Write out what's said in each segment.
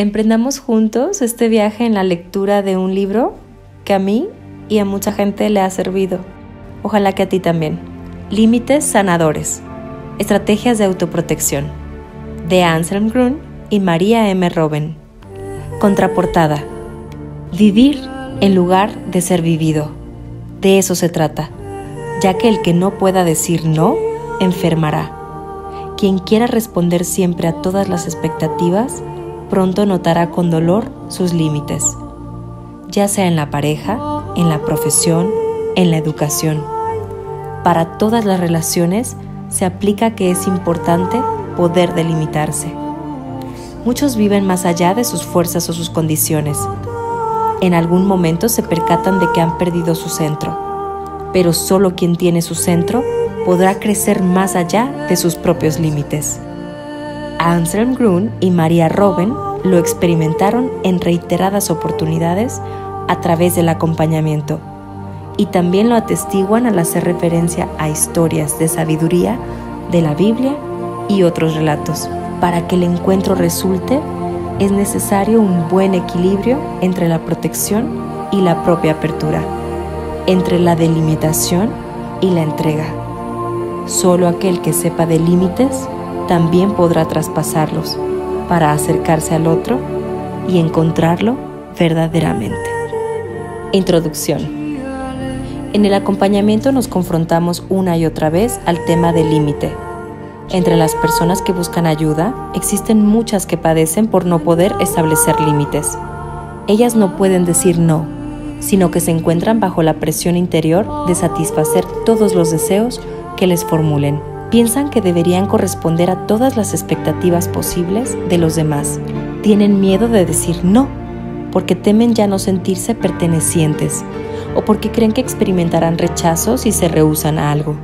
Emprendamos juntos este viaje en la lectura de un libro que a mí y a mucha gente le ha servido. Ojalá que a ti también. Límites sanadores. Estrategias de autoprotección. De Anselm Grün y María M. Robben. Contraportada. Vivir en lugar de ser vivido. De eso se trata, ya que el que no pueda decir no, enfermará. Quien quiera responder siempre a todas las expectativas, pronto notará con dolor sus límites, ya sea en la pareja, en la profesión, en la educación. Para todas las relaciones se aplica que es importante poder delimitarse. Muchos viven más allá de sus fuerzas o sus condiciones. En algún momento se percatan de que han perdido su centro, pero solo quien tiene su centro podrá crecer más allá de sus propios límites. Anselm Grün y María Robben lo experimentaron en reiteradas oportunidades a través del acompañamiento, y también lo atestiguan al hacer referencia a historias de sabiduría de la Biblia y otros relatos. Para que el encuentro resulte, es necesario un buen equilibrio entre la protección y la propia apertura, entre la delimitación y la entrega. Solo aquel que sepa de límites también podrá traspasarlos para acercarse al otro y encontrarlo verdaderamente. Introducción. En el acompañamiento nos confrontamos una y otra vez al tema del límite. Entre las personas que buscan ayuda, existen muchas que padecen por no poder establecer límites. Ellas no pueden decir no, sino que se encuentran bajo la presión interior de satisfacer todos los deseos que les formulen. Piensan que deberían corresponder a todas las expectativas posibles de los demás. Tienen miedo de decir no, porque temen ya no sentirse pertenecientes, o porque creen que experimentarán rechazo si se rehúsan a algo.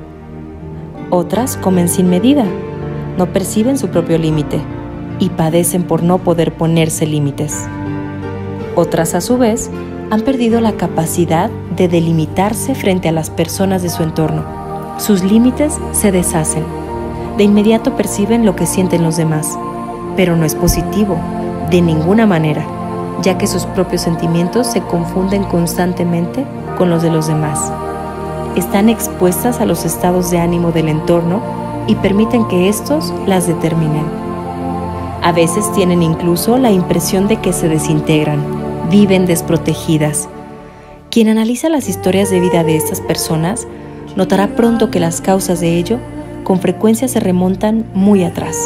Otras comen sin medida, no perciben su propio límite y padecen por no poder ponerse límites. Otras, a su vez, han perdido la capacidad de delimitarse frente a las personas de su entorno. Sus límites se deshacen. De inmediato perciben lo que sienten los demás, pero no es positivo, de ninguna manera, ya que sus propios sentimientos se confunden constantemente con los de los demás. Están expuestas a los estados de ánimo del entorno y permiten que estos las determinen. A veces tienen incluso la impresión de que se desintegran, viven desprotegidas. Quien analiza las historias de vida de estas personas notará pronto que las causas de ello con frecuencia se remontan muy atrás.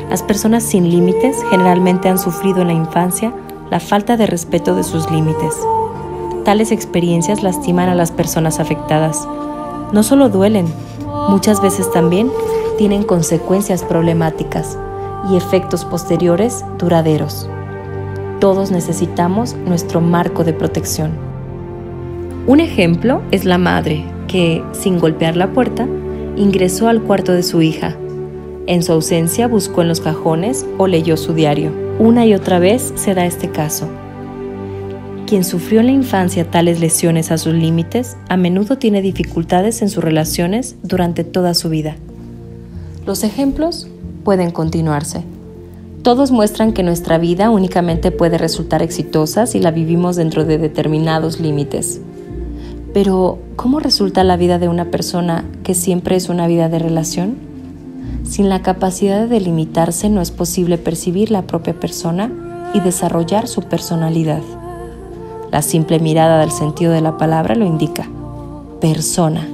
Las personas sin límites generalmente han sufrido en la infancia la falta de respeto de sus límites. Tales experiencias lastiman a las personas afectadas. No solo duelen, muchas veces también tienen consecuencias problemáticas y efectos posteriores duraderos. Todos necesitamos nuestro marco de protección. Un ejemplo es la madre que, sin golpear la puerta, ingresó al cuarto de su hija. En su ausencia buscó en los cajones o leyó su diario. Una y otra vez se da este caso. Quien sufrió en la infancia tales lesiones a sus límites, a menudo tiene dificultades en sus relaciones durante toda su vida. Los ejemplos pueden continuarse. Todos muestran que nuestra vida únicamente puede resultar exitosa si la vivimos dentro de determinados límites. Pero, ¿cómo resulta la vida de una persona que siempre es una vida de relación? Sin la capacidad de delimitarse no es posible percibir la propia persona y desarrollar su personalidad. La simple mirada del sentido de la palabra lo indica. Persona.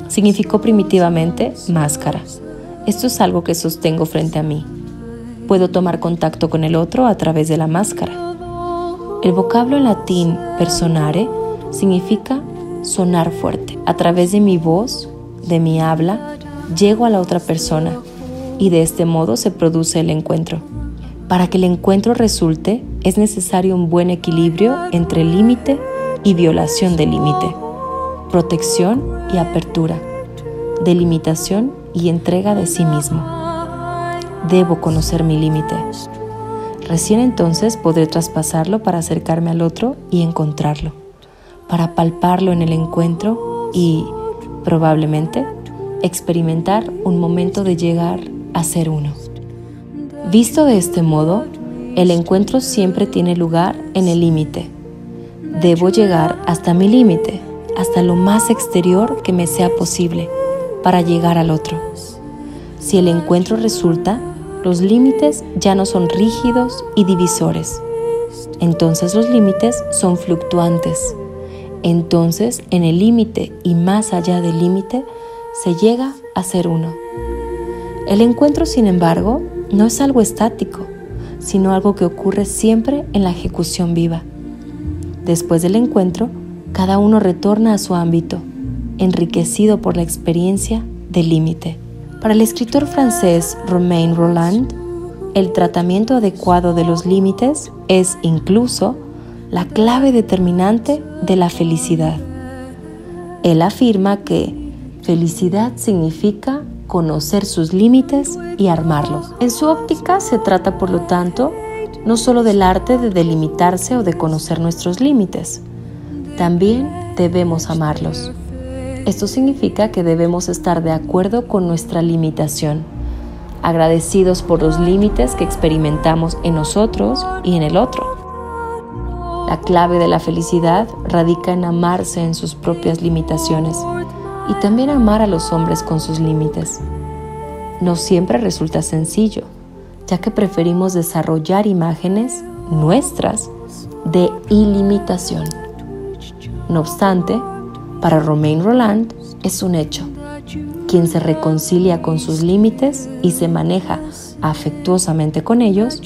Significó primitivamente máscara. Esto es algo que sostengo frente a mí. Puedo tomar contacto con el otro a través de la máscara. El vocablo en latín personare significa sonar fuerte. A través de mi voz, de mi habla, llego a la otra persona y de este modo se produce el encuentro. Para que el encuentro resulte, es necesario un buen equilibrio entre límite y violación del límite, protección y apertura, delimitación y entrega de sí mismo. Debo conocer mi límite. Recién entonces podré traspasarlo para acercarme al otro y encontrarlo, para palparlo en el encuentro y, probablemente, experimentar un momento de llegar a ser uno. Visto de este modo, El encuentro siempre tiene lugar en el límite. Debo llegar hasta mi límite, hasta lo más exterior que me sea posible, para llegar al otro. Si el encuentro resulta, los límites ya no son rígidos y divisores. Entonces los límites son fluctuantes. Entonces, en el límite y más allá del límite, se llega a ser uno. El encuentro, sin embargo, no es algo estático, sino algo que ocurre siempre en la ejecución viva. Después del encuentro, cada uno retorna a su ámbito, enriquecido por la experiencia del límite. Para el escritor francés Romain Rolland, el tratamiento adecuado de los límites es incluso la clave determinante de la felicidad. Él afirma que felicidad significa conocer sus límites y armarlos. En su óptica se trata, por lo tanto, no solo del arte de delimitarse o de conocer nuestros límites, también debemos amarlos. Esto significa que debemos estar de acuerdo con nuestra limitación, agradecidos por los límites que experimentamos en nosotros y en el otro. La clave de la felicidad radica en amarse en sus propias limitaciones y también amar a los hombres con sus límites. No siempre resulta sencillo, ya que preferimos desarrollar imágenes nuestras de ilimitación. No obstante, para Romain Rolland es un hecho. Quien se reconcilia con sus límites y se maneja afectuosamente con ellos,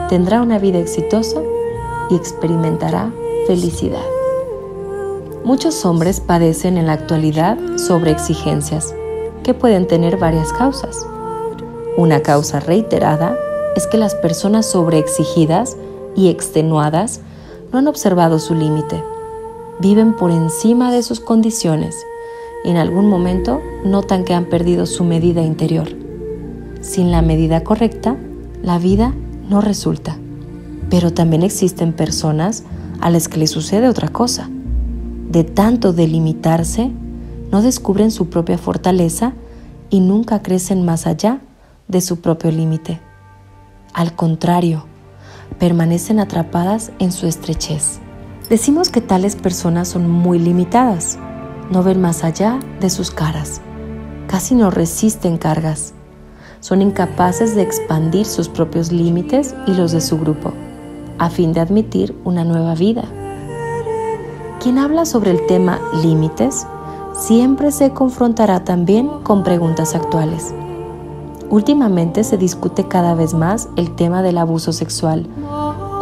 tendrá una vida exitosa y experimentará felicidad. Muchos hombres padecen en la actualidad sobreexigencias, que pueden tener varias causas. Una causa reiterada es que las personas sobreexigidas y extenuadas no han observado su límite. Viven por encima de sus condiciones y en algún momento notan que han perdido su medida interior. Sin la medida correcta, la vida no resulta. Pero también existen personas a las que les sucede otra cosa. De tanto delimitarse, no descubren su propia fortaleza y nunca crecen más allá de su propio límite. Al contrario, permanecen atrapadas en su estrechez. Decimos que tales personas son muy limitadas, no ven más allá de sus caras, casi no resisten cargas, son incapaces de expandir sus propios límites y los de su grupo, a fin de admitir una nueva vida. Quien habla sobre el tema límites siempre se confrontará también con preguntas actuales. Últimamente se discute cada vez más el tema del abuso sexual,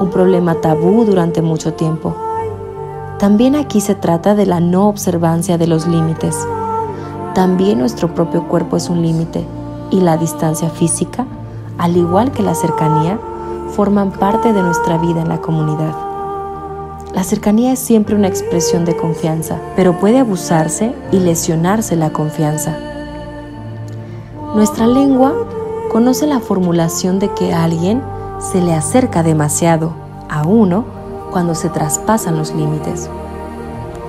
un problema tabú durante mucho tiempo. También aquí se trata de la no observancia de los límites. También nuestro propio cuerpo es un límite y la distancia física, al igual que la cercanía, forman parte de nuestra vida en la comunidad. La cercanía es siempre una expresión de confianza, pero puede abusarse y lesionarse la confianza. Nuestra lengua conoce la formulación de que a alguien se le acerca demasiado a uno cuando se traspasan los límites.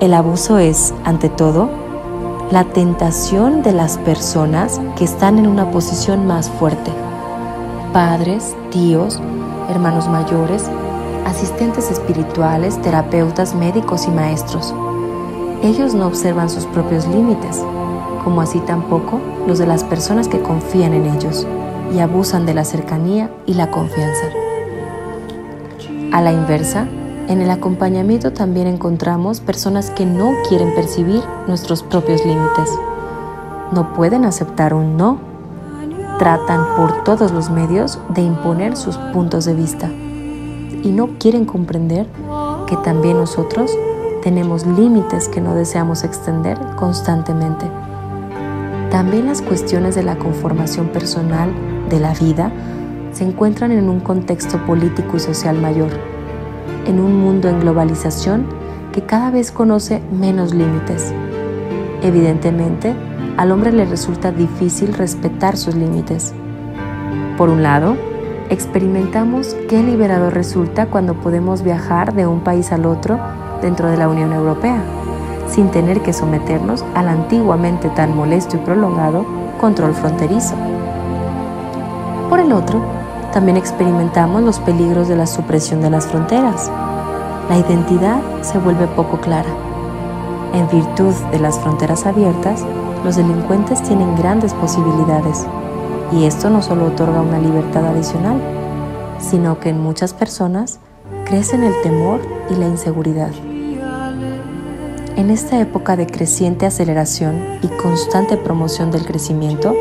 El abuso es, ante todo, la tentación de las personas que están en una posición más fuerte. Padres, tíos, hermanos mayores, asistentes espirituales, terapeutas, médicos y maestros. Ellos no observan sus propios límites, como así tampoco los de las personas que confían en ellos y abusan de la cercanía y la confianza. A la inversa, en el acompañamiento también encontramos personas que no quieren percibir nuestros propios límites. No pueden aceptar un no. Tratan por todos los medios de imponer sus puntos de vista y no quieren comprender que también nosotros tenemos límites que no deseamos extender constantemente. También las cuestiones de la conformación personal de la vida se encuentran en un contexto político y social mayor, en un mundo en globalización que cada vez conoce menos límites. Evidentemente, al hombre le resulta difícil respetar sus límites. Por un lado, experimentamos qué liberador resulta cuando podemos viajar de un país al otro dentro de la Unión Europea, sin tener que someternos al antiguamente tan molesto y prolongado control fronterizo. Por el otro, también experimentamos los peligros de la supresión de las fronteras. La identidad se vuelve poco clara. En virtud de las fronteras abiertas, los delincuentes tienen grandes posibilidades, y esto no solo otorga una libertad adicional, sino que en muchas personas crecen el temor y la inseguridad. En esta época de creciente aceleración y constante promoción del crecimiento,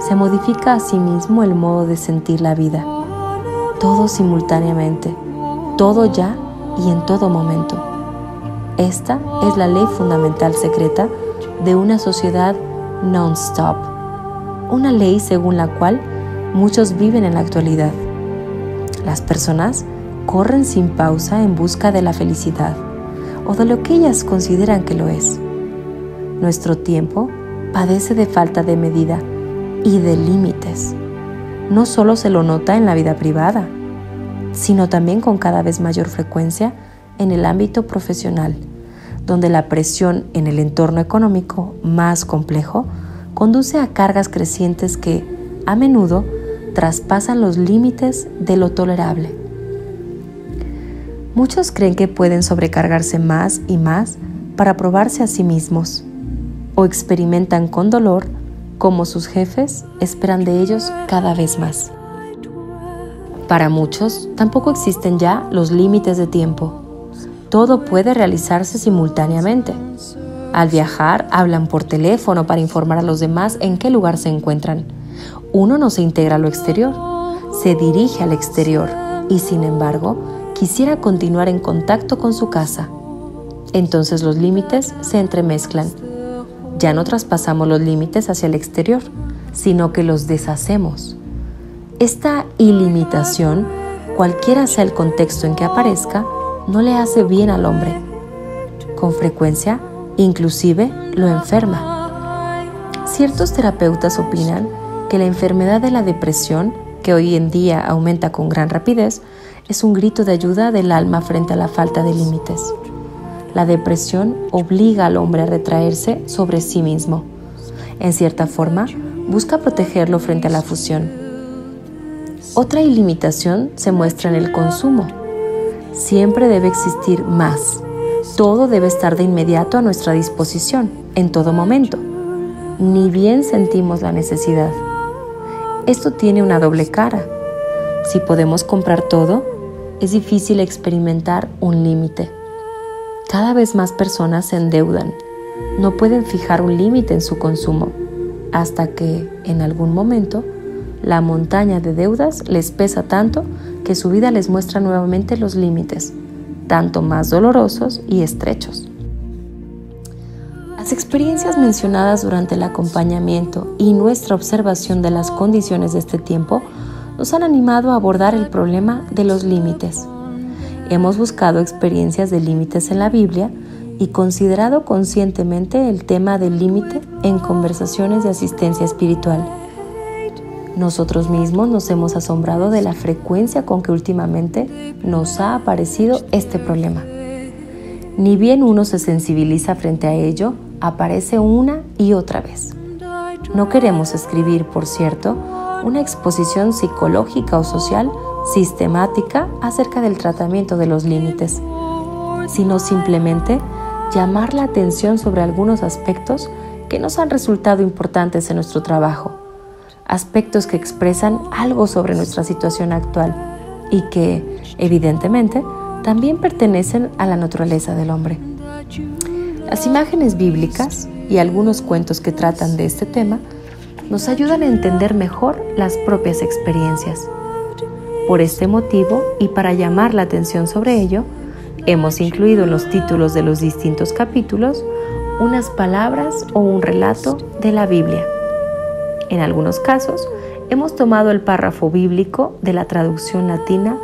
se modifica a sí mismo el modo de sentir la vida, todo simultáneamente, todo ya y en todo momento. Esta es la ley fundamental secreta de una sociedad non-stop, una ley según la cual muchos viven en la actualidad. Las personas corren sin pausa en busca de la felicidad o de lo que ellas consideran que lo es. Nuestro tiempo padece de falta de medida y de límites. No solo se lo nota en la vida privada, sino también con cada vez mayor frecuencia en el ámbito profesional, donde la presión en el entorno económico más complejo conduce a cargas crecientes que, a menudo, traspasan los límites de lo tolerable. Muchos creen que pueden sobrecargarse más y más para probarse a sí mismos, o experimentan con dolor como sus jefes esperan de ellos cada vez más. Para muchos, tampoco existen ya los límites de tiempo. Todo puede realizarse simultáneamente. Al viajar, hablan por teléfono para informar a los demás en qué lugar se encuentran. Uno no se integra a lo exterior, se dirige al exterior y, sin embargo, quisiera continuar en contacto con su casa. Entonces los límites se entremezclan. Ya no traspasamos los límites hacia el exterior, sino que los deshacemos. Esta ilimitación, cualquiera sea el contexto en que aparezca, no le hace bien al hombre. Con frecuencia, inclusive, lo enferma. Ciertos terapeutas opinan que la enfermedad de la depresión, que hoy en día aumenta con gran rapidez, es un grito de ayuda del alma frente a la falta de límites. La depresión obliga al hombre a retraerse sobre sí mismo. En cierta forma, busca protegerlo frente a la fusión. Otra ilimitación se muestra en el consumo. Siempre debe existir más. Todo debe estar de inmediato a nuestra disposición, en todo momento. Ni bien sentimos la necesidad. Esto tiene una doble cara. Si podemos comprar todo, es difícil experimentar un límite. Cada vez más personas se endeudan. No pueden fijar un límite en su consumo, hasta que, en algún momento, la montaña de deudas les pesa tanto que su vida les muestra nuevamente los límites, tanto más dolorosos y estrechos. Las experiencias mencionadas durante el acompañamiento y nuestra observación de las condiciones de este tiempo nos han animado a abordar el problema de los límites. Hemos buscado experiencias de límites en la Biblia y considerado conscientemente el tema del límite en conversaciones de asistencia espiritual. Nosotros mismos nos hemos asombrado de la frecuencia con que últimamente nos ha aparecido este problema. Ni bien uno se sensibiliza frente a ello, aparece una y otra vez. No queremos escribir, por cierto, una exposición psicológica o social sistemática acerca del tratamiento de los límites, sino simplemente llamar la atención sobre algunos aspectos que nos han resultado importantes en nuestro trabajo, aspectos que expresan algo sobre nuestra situación actual y que, evidentemente, también pertenecen a la naturaleza del hombre. Las imágenes bíblicas y algunos cuentos que tratan de este tema nos ayudan a entender mejor las propias experiencias. Por este motivo, y para llamar la atención sobre ello, hemos incluido en los títulos de los distintos capítulos unas palabras o un relato de la Biblia. En algunos casos, hemos tomado el párrafo bíblico de la traducción latina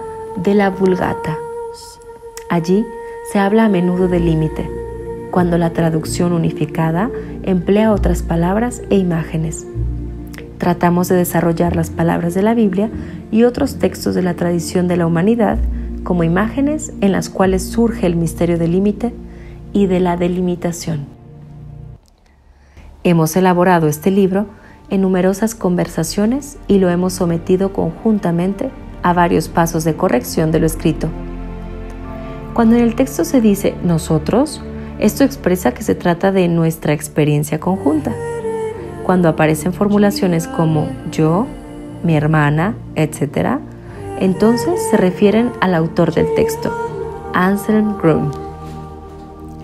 de la Vulgata. Allí se habla a menudo de límite, cuando la traducción unificada emplea otras palabras e imágenes. Tratamos de desarrollar las palabras de la Biblia y otros textos de la tradición de la humanidad como imágenes en las cuales surge el misterio del límite y de la delimitación. Hemos elaborado este libro en numerosas conversaciones y lo hemos sometido conjuntamente a varios pasos de corrección de lo escrito. Cuando en el texto se dice nosotros, esto expresa que se trata de nuestra experiencia conjunta. Cuando aparecen formulaciones como yo, mi hermana, etc., entonces se refieren al autor del texto, Anselm Grün.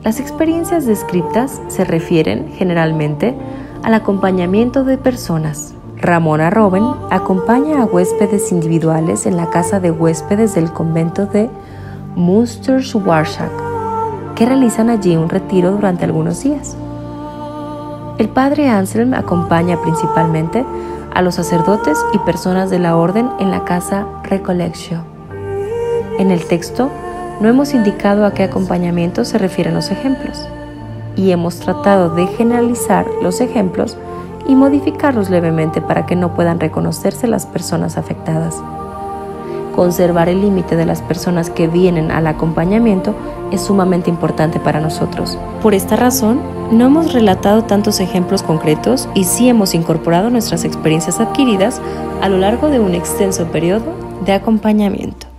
Las experiencias descritas se refieren generalmente al acompañamiento de personas. Ramona Robben acompaña a huéspedes individuales en la casa de huéspedes del convento de Münster-Schwarzach, que realizan allí un retiro durante algunos días. El padre Anselm acompaña principalmente a los sacerdotes y personas de la orden en la casa Recollectio. En el texto no hemos indicado a qué acompañamiento se refieren los ejemplos, y hemos tratado de generalizar los ejemplos y modificarlos levemente para que no puedan reconocerse las personas afectadas. Conservar el límite de las personas que vienen al acompañamiento es sumamente importante para nosotros. Por esta razón, no hemos relatado tantos ejemplos concretos y sí hemos incorporado nuestras experiencias adquiridas a lo largo de un extenso periodo de acompañamiento.